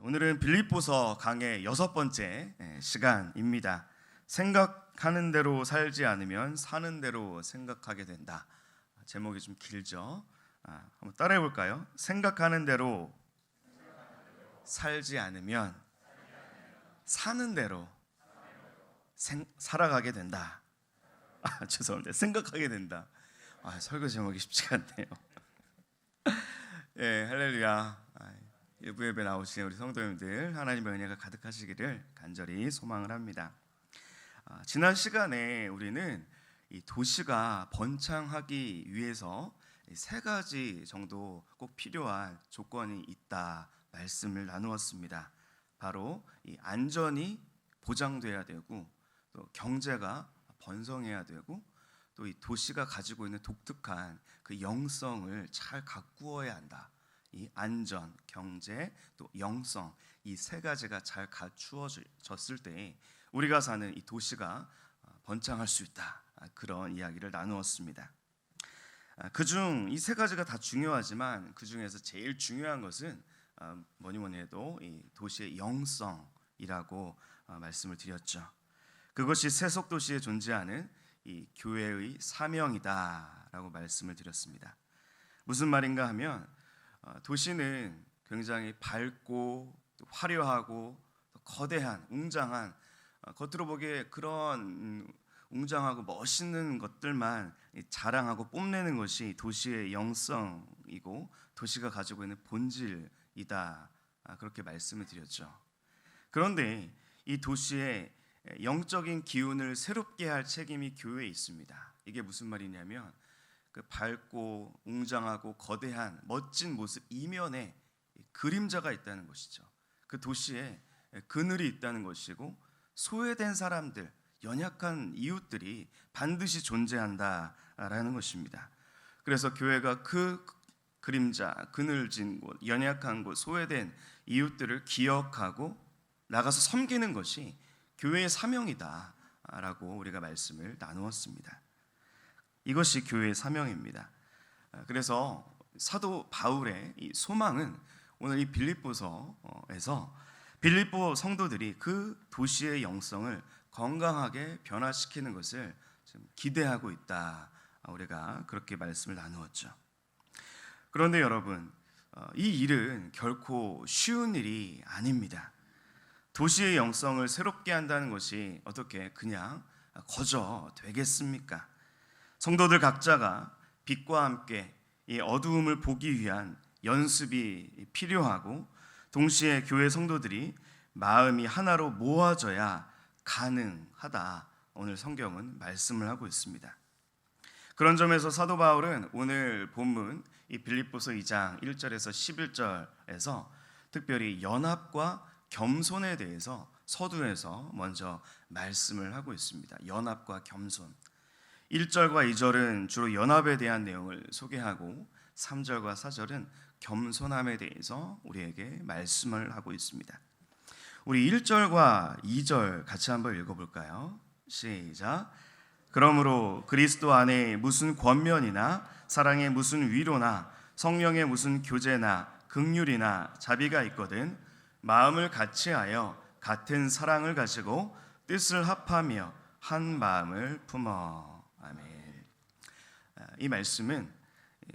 오늘은 빌립보서 강의 6번째 시간입니다. 생각하는 대로 살지 않으면 사는 대로 생각하게 된다. 제목이 좀 길죠? 한번 따라해 볼까요? 생각하는 대로 살지 않으면 사는 대로 살아가게 된다. 죄송합니다. 생각하게 된다. 설교 제목이 쉽지가 않네요. 할렐루야. 일부 예배 나오신 우리 성도님들, 하나님의 은혜가 가득하시기를 간절히 소망을 합니다. 지난 시간에 우리는 이 도시가 번창하기 위해서 3가지 정도 꼭 필요한 조건이 있다 말씀을 나누었습니다. 바로 이 안전이 보장돼야 되고, 또 경제가 번성해야 되고, 또 이 도시가 가지고 있는 독특한 그 영성을 잘 가꾸어야 한다. 이 안전, 경제, 또 영성, 이 3가지가 잘 갖추어졌을 때 우리가 사는 이 도시가 번창할 수 있다. 그런 이야기를 나누었습니다. 그중 이 3가지가 다 중요하지만 그 중에서 제일 중요한 것은 뭐니 해도 이 도시의 영성이라고 말씀을 드렸죠. 그것이 세속 도시에 존재하는 이 교회의 사명이다라고 말씀을 드렸습니다. 무슨 말인가 하면 도시는 굉장히 밝고 화려하고 거대한, 웅장한, 겉으로 보기에 그런 웅장하고 멋있는 것들만 자랑하고 뽐내는 것이 도시의 영성이고 도시가 가지고 있는 본질이다, 그렇게 말씀을 드렸죠. 그런데 이 도시의 영적인 기운을 새롭게 할 책임이 교회에 있습니다. 이게 무슨 말이냐면 그 밝고 웅장하고 거대한 멋진 모습 이면에 그림자가 있다는 것이죠. 그 도시에 그늘이 있다는 것이고, 소외된 사람들, 연약한 이웃들이 반드시 존재한다라는 것입니다. 그래서 교회가 그 그림자, 그늘진 곳, 연약한 곳, 소외된 이웃들을 기억하고 나가서 섬기는 것이 교회의 사명이다라고 우리가 말씀을 나누었습니다. 이것이 교회의 사명입니다. 그래서 사도 바울의 이 소망은 오늘 이 빌립보서에서 빌립보 성도들이 그 도시의 영성을 건강하게 변화시키는 것을 좀 기대하고 있다. 우리가 그렇게 말씀을 나누었죠. 그런데 여러분, 이 일은 결코 쉬운 일이 아닙니다. 도시의 영성을 새롭게 한다는 것이 어떻게 그냥 거저 되겠습니까? 성도들 각자가 빛과 함께 이 어두움을 보기 위한 연습이 필요하고, 동시에 교회 성도들이 마음이 하나로 모아져야 가능하다. 오늘 성경은 말씀을 하고 있습니다. 그런 점에서 사도 바울은 오늘 본문 이 빌립보서 2장 1절에서 11절에서 특별히 연합과 겸손에 대해서 서두에서 먼저 말씀을 하고 있습니다. 연합과 겸손. 1절과 2절은 주로 연합에 대한 내용을 소개하고 3절과 4절은 겸손함에 대해서 우리에게 말씀을 하고 있습니다. 우리 1절과 2절 같이 한번 읽어볼까요? 시작. 그러므로 그리스도 안에 무슨 권면이나 사랑의 무슨 위로나 성령의 무슨 교제나 긍휼이나 자비가 있거든 마음을 같이하여 같은 사랑을 가지고 뜻을 합하며 한 마음을 품어. 아멘. 이 말씀은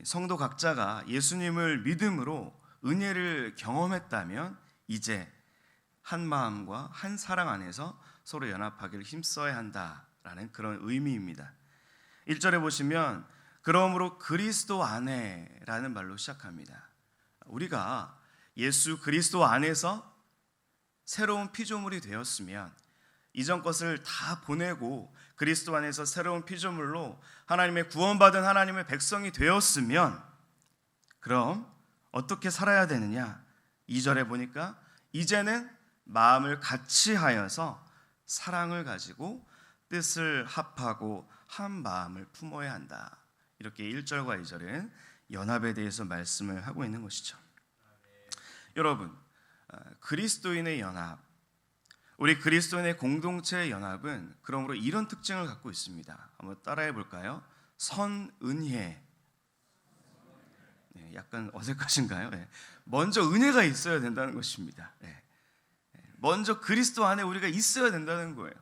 성도 각자가 예수님을 믿음으로 은혜를 경험했다면 이제 한 마음과 한 사랑 안에서 서로 연합하기를 힘써야 한다라는 그런 의미입니다. 1절에 보시면 그러므로 그리스도 안에라는 말로 시작합니다. 우리가 예수 그리스도 안에서 새로운 피조물이 되었으면, 이전 것을 다 보내고 그리스도 안에서 새로운 피조물로 하나님의 구원받은 하나님의 백성이 되었으면, 그럼 어떻게 살아야 되느냐? 2절에 보니까 이제는 마음을 같이 하여서 사랑을 가지고 뜻을 합하고 한 마음을 품어야 한다. 이렇게 1절과 2절은 연합에 대해서 말씀을 하고 있는 것이죠. 여러분, 그리스도인의 연합, 우리 그리스도인의 공동체의 연합은 그러므로 이런 특징을 갖고 있습니다. 한번 따라해 볼까요? 선은혜. 약간 어색하신가요? 먼저 은혜가 있어야 된다는 것입니다. 먼저 그리스도 안에 우리가 있어야 된다는 거예요.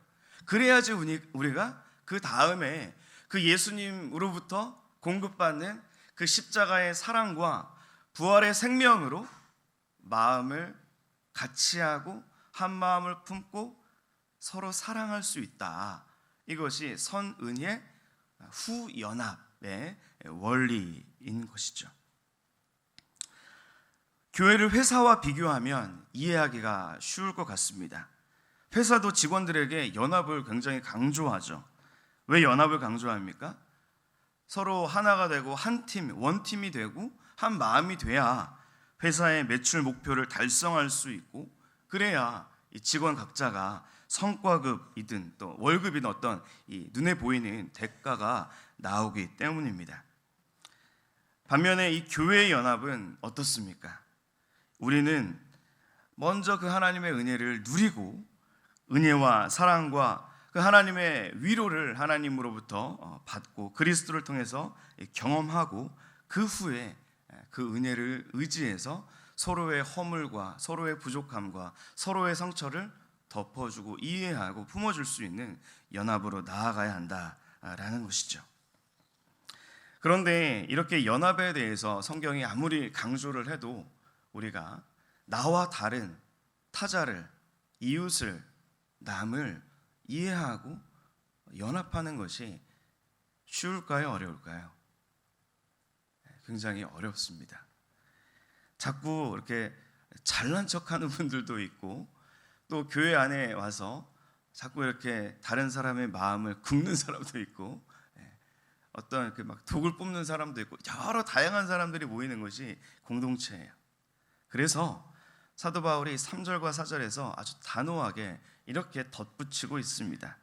그래야지 우리가 그 다음에 그 예수님으로부터 공급받는 그 십자가의 사랑과 부활의 생명으로 마음을 같이 하고 한 마음을 품고 서로 사랑할 수 있다. 이것이 선은의 후연합의 원리인 것이죠. 교회를 회사와 비교하면 이해하기가 쉬울 것 같습니다. 회사도 직원들에게 연합을 굉장히 강조하죠. 왜 연합을 강조합니까? 서로 하나가 되고 한 팀, 원팀이 되고 한 마음이 돼야 회사의 매출 목표를 달성할 수 있고, 그래야 이 직원 각자가 성과급이든 또 월급이든 어떤 이 눈에 보이는 대가가 나오기 때문입니다. 반면에 이 교회의 연합은 어떻습니까? 우리는 먼저 그 하나님의 은혜를 누리고 은혜와 사랑과 그 하나님의 위로를 하나님으로부터 받고 그리스도를 통해서 경험하고 그 후에 그 은혜를 의지해서 서로의 허물과 서로의 부족함과 서로의 상처를 덮어주고 이해하고 품어줄 수 있는 연합으로 나아가야 한다라는 것이죠. 그런데 이렇게 연합에 대해서 성경이 아무리 강조를 해도 우리가 나와 다른 타자를, 이웃을, 남을 이해하고 연합하는 것이 쉬울까요? 어려울까요? 굉장히 어렵습니다. 자꾸 이렇게 잘난 척하는 분들도 있고, 또 교회 안에 와서 자꾸 이렇게 다른 사람의 마음을 긁는 사람도 있고, 어떤 이렇게 막 독을 뽑는 사람도 있고, 여러 다양한 사람들이 모이는 것이 공동체예요. 그래서 사도 바울이 3절과 4절에서 아주 단호하게 이렇게 덧붙이고 있습니다.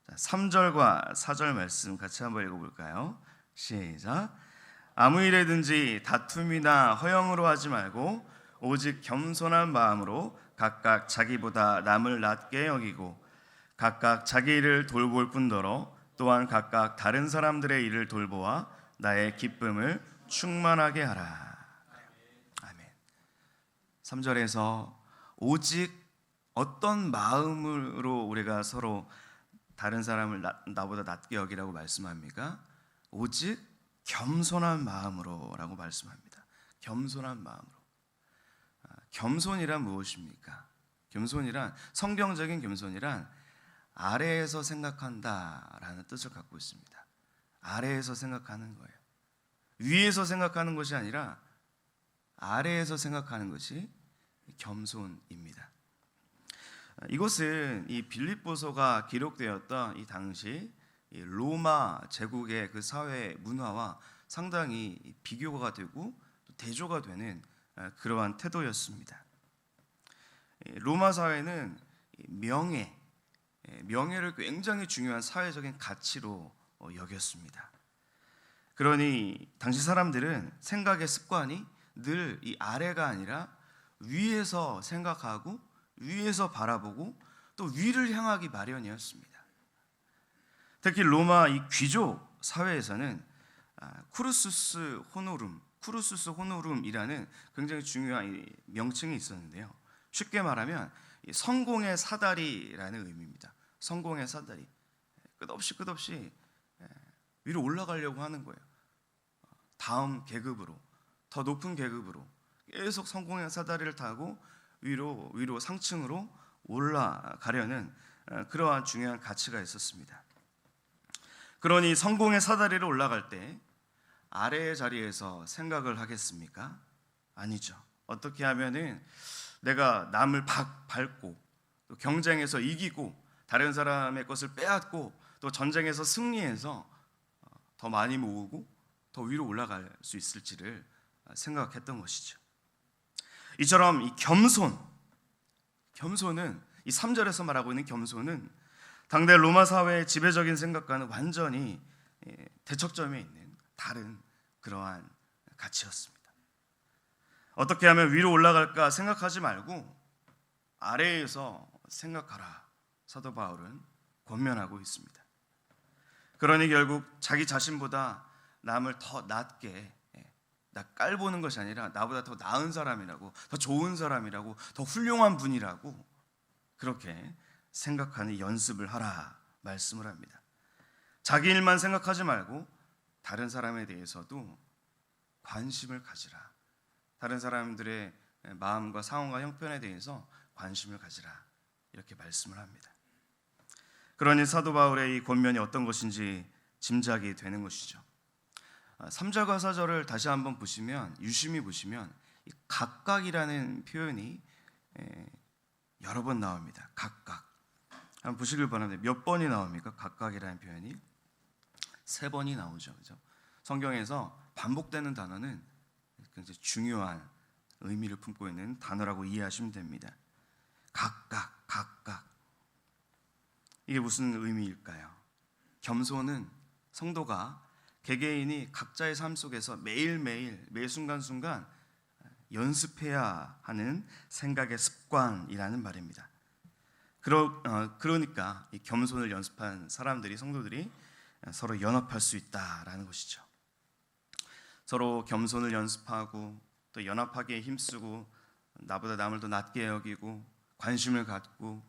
3절과 4절 말씀 같이 한번 읽어볼까요? 시작. 아무 일에든지 다툼이나 허영으로 하지 말고 오직 겸손한 마음으로 각각 자기보다 남을 낮게 여기고 각각 자기 일을 돌볼 뿐더러 또한 각각 다른 사람들의 일을 돌보아 나의 기쁨을 충만하게 하라. 3절에서 오직 어떤 마음으로 우리가 서로 다른 사람을 나보다 낮게 여기라고 말씀합니까? 오직 겸손한 마음으로 라고 말씀합니다. 겸손한 마음으로. 겸손이란 무엇입니까? 겸손이란, 성경적인 겸손이란 아래에서 생각한다라는 뜻을 갖고 있습니다. 아래에서 생각하는 거예요. 위에서 생각하는 것이 아니라 아래에서 생각하는 것이 겸손입니다. 이것은 이 빌립보서가 기록되었던 이 당시 로마 제국의 그 사회 문화와 상당히 비교가 되고 대조가 되는 그러한 태도였습니다. 로마 사회는 명예를 굉장히 중요한 사회적인 가치로 여겼습니다. 그러니 당시 사람들은 생각의 습관이 늘 이 아래가 아니라 위에서 생각하고 위에서 바라보고 또 위를 향하기 마련이었습니다. 특히 로마 이 귀족 사회에서는 쿠루수스 호노룸이라는 굉장히 중요한 명칭이 있었는데요. 쉽게 말하면 성공의 사다리라는 의미입니다. 성공의 사다리. 끝없이 위로 올라가려고 하는 거예요. 다음 계급으로, 더 높은 계급으로 계속 성공의 사다리를 타고 위로 상층으로 올라가려는 그러한 중요한 가치가 있었습니다. 그러니 성공의 사다리를 올라갈 때 아래의 자리에서 생각을 하겠습니까? 아니죠. 어떻게 하면은 내가 남을 밟고 또 경쟁에서 이기고 다른 사람의 것을 빼앗고 또 전쟁에서 승리해서 더 많이 모으고 더 위로 올라갈 수 있을지를 생각했던 것이죠. 이처럼 이 겸손은 이 3절에서 말하고 있는 겸손은 당대 로마 사회의 지배적인 생각과는 완전히 대척점에 있는 다른 그러한 가치였습니다. 어떻게 하면 위로 올라갈까 생각하지 말고 아래에서 생각하라. 사도 바울은 권면하고 있습니다. 그러니 결국 자기 자신보다 남을 더 낮게 나 깔보는 것이 아니라 나보다 더 나은 사람이라고, 더 좋은 사람이라고, 더 훌륭한 분이라고 그렇게 생각하는 연습을 하라 말씀을 합니다. 자기 일만 생각하지 말고 다른 사람에 대해서도 관심을 가지라. 다른 사람들의 마음과 상황과 형편에 대해서 관심을 가지라. 이렇게 말씀을 합니다. 그러니 사도 바울의 이 권면이 어떤 것인지 짐작이 되는 것이죠. 3절과 4절을 다시 한번 보시면, 유심히 보시면 이 각각이라는 표현이 여러 번 나옵니다. 각각. 한번 보시길 바랍니다. 몇 번이 나옵니까? 각각이라는 표현이 3번이 나오죠. 그죠? 성경에서 반복되는 단어는 굉장히 중요한 의미를 품고 있는 단어라고 이해하시면 됩니다. 각각, 각각. 이게 무슨 의미일까요? 겸손은 성도가 개개인이 각자의 삶 속에서 매일매일 매 순간순간 연습해야 하는 생각의 습관이라는 말입니다. 그러니까 이 겸손을 연습한 사람들이, 성도들이 서로 연합할 수 있다라는 것이죠. 서로 겸손을 연습하고 또 연합하기에 힘쓰고 나보다 남을 더 낮게 여기고 관심을 갖고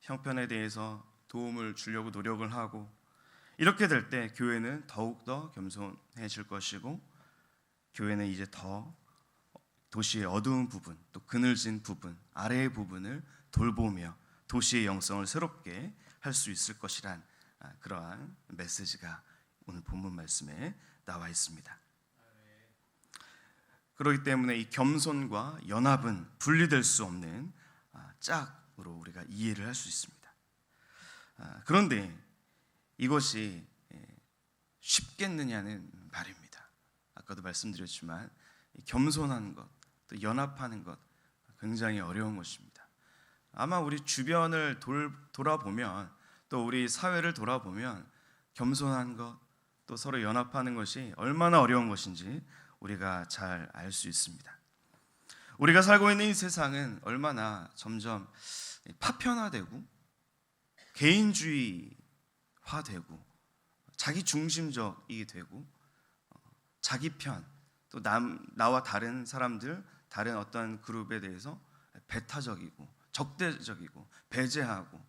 형편에 대해서 도움을 주려고 노력을 하고, 이렇게 될 때 교회는 더욱더 겸손해질 것이고, 교회는 이제 더 도시의 어두운 부분, 또 그늘진 부분, 아래의 부분을 돌보며 도시의 영성을 새롭게 할 수 있을 것이란 그러한 메시지가 오늘 본문 말씀에 나와 있습니다. 그렇기 때문에 이 겸손과 연합은 분리될 수 없는 짝으로 우리가 이해를 할 수 있습니다. 그런데 이것이 쉽겠느냐는 말입니다. 아까도 말씀드렸지만 겸손한 것, 또 연합하는 것 굉장히 어려운 것입니다. 아마 우리 주변을 돌아보면, 또 우리 사회를 돌아보면 겸손한 것, 또 서로 연합하는 것이 얼마나 어려운 것인지 우리가 잘 알 수 있습니다. 우리가 살고 있는 이 세상은 얼마나 점점 파편화되고 개인주의화되고 자기 중심적이 되고 자기 편, 또 나와 다른 사람들, 다른 어떤 그룹에 대해서 배타적이고 적대적이고 배제하고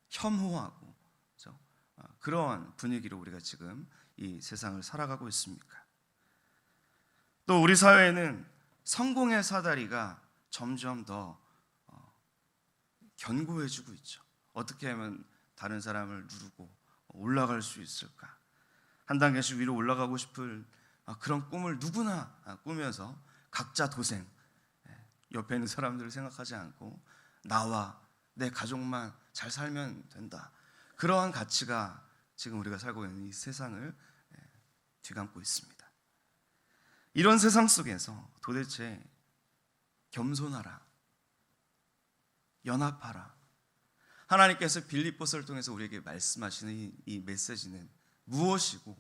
혐오하고, 그렇죠? 그러한 분위기로 우리가 지금 이 세상을 살아가고 있습니까? 또 우리 사회에는 성공의 사다리가 점점 더 견고해지고 있죠. 어떻게 하면 다른 사람을 누르고 올라갈 수 있을까? 한 단계씩 위로 올라가고 싶을 그런 꿈을 누구나 꾸면서 각자 도생, 옆에 있는 사람들을 생각하지 않고 나와 내 가족만 잘 살면 된다. 그러한 가치가 지금 우리가 살고 있는 이 세상을 뒤감고 있습니다. 이런 세상 속에서 도대체 겸손하라, 연합하라, 하나님께서 빌립보서를 통해서 우리에게 말씀하시는 이 메시지는 무엇이고,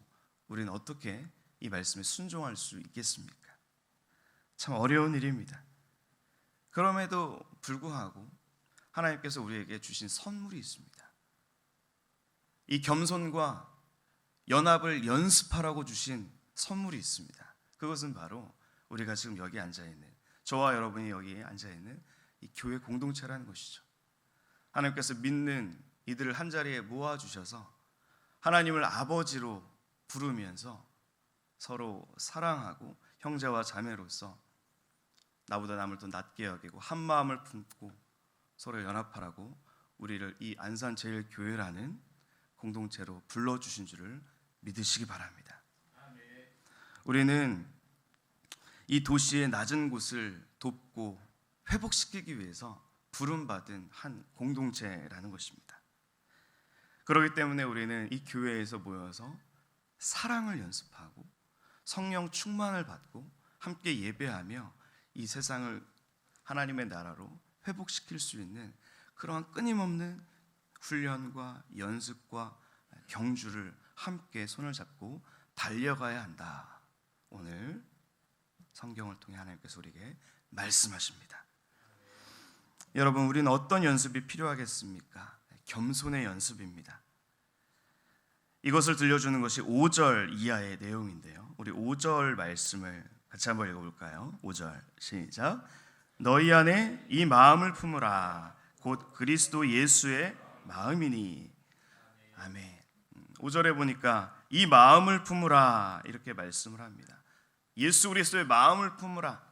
우리는 어떻게 이 말씀에 순종할 수 있겠습니까? 참 어려운 일입니다. 그럼에도 불구하고 하나님께서 우리에게 주신 선물이 있습니다. 이 겸손과 연합을 연습하라고 주신 선물이 있습니다. 그것은 바로 우리가 지금 여기 앉아있는, 저와 여러분이 여기에 앉아있는 이 교회 공동체라는 것이죠. 하나님께서 믿는 이들을 한자리에 모아주셔서 하나님을 아버지로 부르면서 서로 사랑하고 형제와 자매로서 나보다 남을 더 낮게 여기고 한 마음을 품고 서로 연합하라고 우리를 이 안산제일교회라는 공동체로 불러주신 줄을 믿으시기 바랍니다. 우리는 이 도시의 낮은 곳을 돕고 회복시키기 위해서 부름받은 한 공동체라는 것입니다. 그렇기 때문에 우리는 이 교회에서 모여서 사랑을 연습하고 성령 충만을 받고 함께 예배하며 이 세상을 하나님의 나라로 회복시킬 수 있는 그러한 끊임없는 훈련과 연습과 경주를 함께 손을 잡고 달려가야 한다. 오늘 성경을 통해 하나님께서 우리에게 말씀하십니다. 여러분, 우리는 어떤 연습이 필요하겠습니까? 겸손의 연습입니다. 이것을 들려주는 것이 5절 이하의 내용인데요. 우리 5절 말씀을 같이 한번 읽어볼까요? 5절 시작. 너희 안에 이 마음을 품으라. 곧 그리스도 예수의 마음이니. 아멘. 5절에 보니까 이 마음을 품으라 이렇게 말씀을 합니다. 예수 그리스도의 마음을 품으라.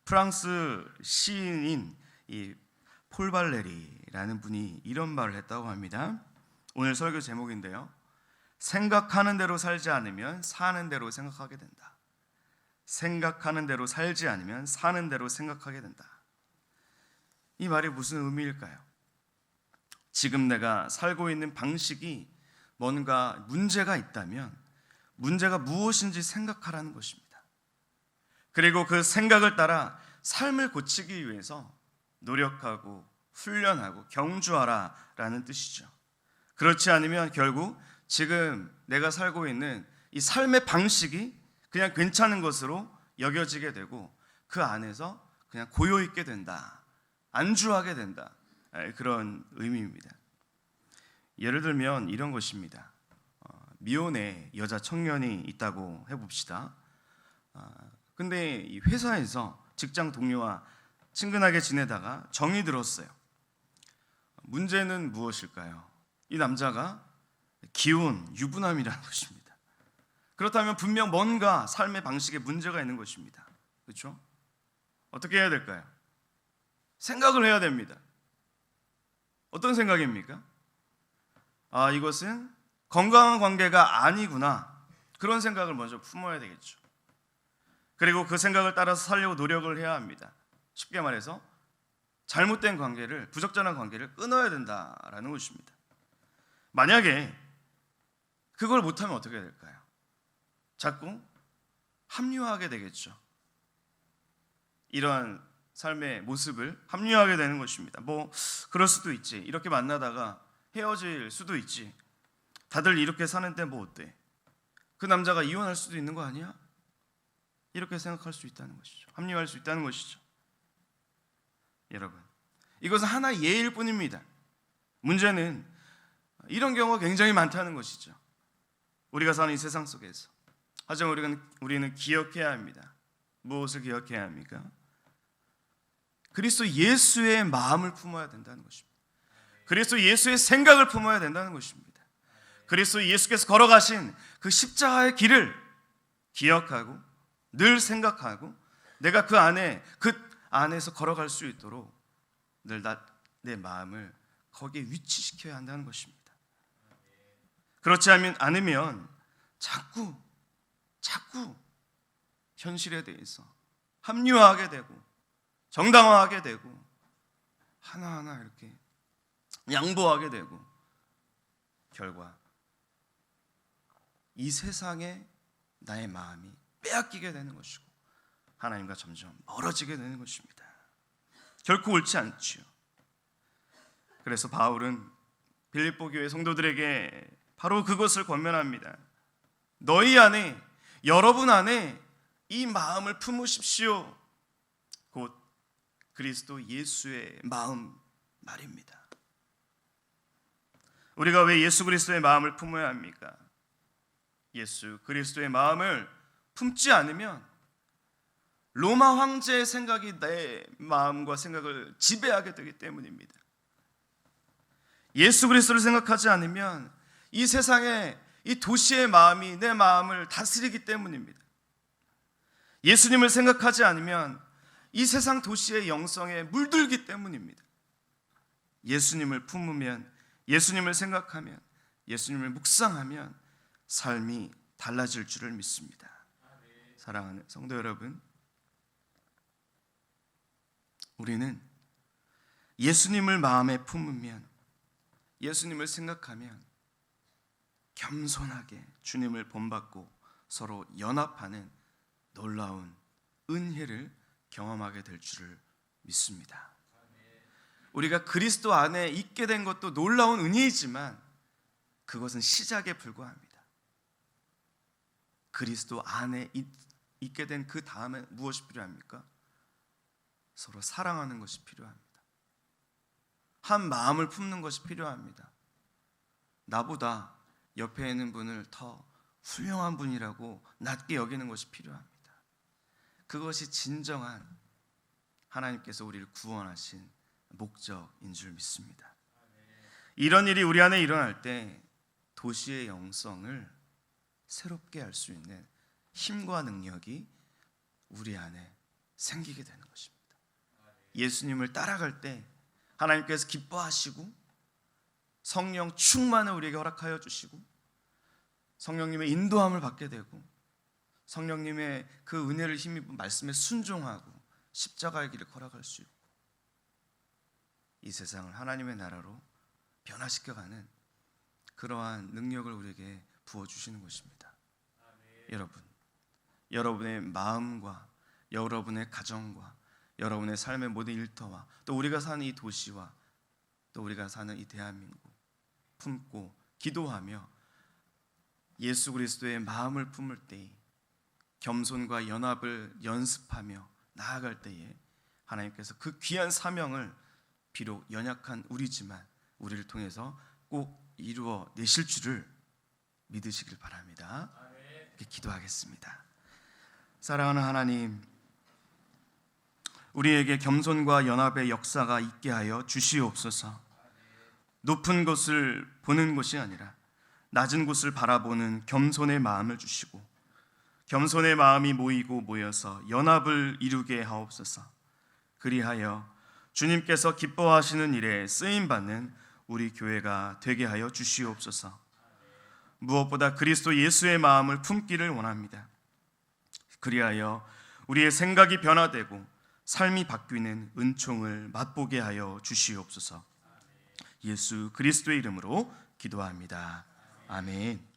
프랑스 시인인 이 폴발레리라는 분이 이런 말을 했다고 합니다. 오늘 설교 제목인데요. 생각하는 대로 살지 않으면 사는 대로 생각하게 된다. 생각하는 대로 살지 않으면 사는 대로 생각하게 된다. 이 말이 무슨 의미일까요? 지금 내가 살고 있는 방식이 뭔가 문제가 있다면 문제가 무엇인지 생각하라는 것입니다. 그리고 그 생각을 따라 삶을 고치기 위해서 노력하고 훈련하고 경주하라라는 뜻이죠. 그렇지 않으면 결국 지금 내가 살고 있는 이 삶의 방식이 그냥 괜찮은 것으로 여겨지게 되고 그 안에서 그냥 고요 있게 된다. 안주하게 된다. 그런 의미입니다. 예를 들면 이런 것입니다. 미혼의 여자 청년이 있다고 해봅시다. 근데 이 회사에서 직장 동료와 친근하게 지내다가 정이 들었어요. 문제는 무엇일까요? 이 남자가 기혼, 유부남이라는 것입니다. 그렇다면 분명 뭔가 삶의 방식에 문제가 있는 것입니다. 그렇죠? 어떻게 해야 될까요? 생각을 해야 됩니다. 어떤 생각입니까? 이것은 건강한 관계가 아니구나. 그런 생각을 먼저 품어야 되겠죠. 그리고 그 생각을 따라서 살려고 노력을 해야 합니다. 쉽게 말해서 잘못된 관계를, 부적절한 관계를 끊어야 된다라는 것입니다. 만약에 그걸 못하면 어떻게 될까요? 자꾸 합리화하게 되겠죠. 이러한 삶의 모습을 합리화하게 되는 것입니다. 그럴 수도 있지. 이렇게 만나다가 헤어질 수도 있지. 다들 이렇게 사는데 뭐 어때? 그 남자가 이혼할 수도 있는 거 아니야? 이렇게 생각할 수 있다는 것이죠. 합리화할 수 있다는 것이죠. 여러분, 이것은 하나의 예일 뿐입니다. 문제는 이런 경우가 굉장히 많다는 것이죠. 우리가 사는 이 세상 속에서. 하지만 우리는 기억해야 합니다. 무엇을 기억해야 합니까? 그리스도 예수의 마음을 품어야 된다는 것입니다. 그리스도 예수의 생각을 품어야 된다는 것입니다. 그리스도 예수께서 걸어가신 그 십자가의 길을 기억하고 늘 생각하고 내가 그 안에서 걸어갈 수 있도록 늘 내 마음을 거기에 위치시켜야 한다는 것입니다. 그렇지 않으면 자꾸 현실에 대해서 합리화하게 되고 정당화하게 되고 하나하나 이렇게 양보하게 되고 결과 이 세상에 나의 마음이 빼앗기게 되는 것이고 하나님과 점점 멀어지게 되는 것입니다. 결코 옳지 않지요. 그래서 바울은 빌립보 교회 성도들에게 바로 그것을 권면합니다. 너희 안에, 여러분 안에 이 마음을 품으십시오. 곧 그리스도 예수의 마음 말입니다. 우리가 왜 예수 그리스도의 마음을 품어야 합니까? 예수 그리스도의 마음을 품지 않으면 로마 황제의 생각이 내 마음과 생각을 지배하게 되기 때문입니다. 예수 그리스도를 생각하지 않으면 이 세상의 이 도시의 마음이 내 마음을 다스리기 때문입니다. 예수님을 생각하지 않으면 이 세상 도시의 영성에 물들기 때문입니다. 예수님을 품으면, 예수님을 생각하면, 예수님을 묵상하면 삶이 달라질 줄을 믿습니다. 사랑하는 성도 여러분, 우리는 예수님을 마음에 품으면, 예수님을 생각하면 겸손하게 주님을 본받고 서로 연합하는 놀라운 은혜를 경험하게 될 줄을 믿습니다. 우리가 그리스도 안에 있게 된 것도 놀라운 은혜이지만 그것은 시작에 불과합니다. 그리스도 안에 있게 된 그 다음에 무엇이 필요합니까? 서로 사랑하는 것이 필요합니다. 한 마음을 품는 것이 필요합니다. 나보다 옆에 있는 분을 더 훌륭한 분이라고 낮게 여기는 것이 필요합니다. 그것이 진정한 하나님께서 우리를 구원하신 목적인 줄 믿습니다. 이런 일이 우리 안에 일어날 때 도시의 영성을 새롭게 할 수 있는 힘과 능력이 우리 안에 생기게 되는 것입니다. 예수님을 따라갈 때 하나님께서 기뻐하시고 성령 충만을 우리에게 허락하여 주시고 성령님의 인도함을 받게 되고 성령님의 그 은혜를 힘입은 말씀에 순종하고 십자가의 길을 걸어갈 수 있고 이 세상을 하나님의 나라로 변화시켜가는 그러한 능력을 우리에게 부어주시는 것입니다. 여러분, 여러분의 마음과 여러분의 가정과 여러분의 삶의 모든 일터와 또 우리가 사는 이 도시와 또 우리가 사는 이 대한민국 품고 기도하며 예수 그리스도의 마음을 품을 때에 겸손과 연합을 연습하며 나아갈 때에 하나님께서 그 귀한 사명을 비록 연약한 우리지만 우리를 통해서 꼭 이루어 내실 줄을 믿으시길 바랍니다. 이렇게 기도하겠습니다. 사랑하는 하나님, 우리에게 겸손과 연합의 역사가 있게 하여 주시옵소서. 높은 곳을 보는 것이 아니라 낮은 곳을 바라보는 겸손의 마음을 주시고 겸손의 마음이 모이고 모여서 연합을 이루게 하옵소서. 그리하여 주님께서 기뻐하시는 일에 쓰임받는 우리 교회가 되게 하여 주시옵소서. 무엇보다 그리스도 예수의 마음을 품기를 원합니다. 그리하여 우리의 생각이 변화되고 삶이 바뀌는 은총을 맛보게 하여 주시옵소서. 예수 그리스도의 이름으로 기도합니다. 아멘.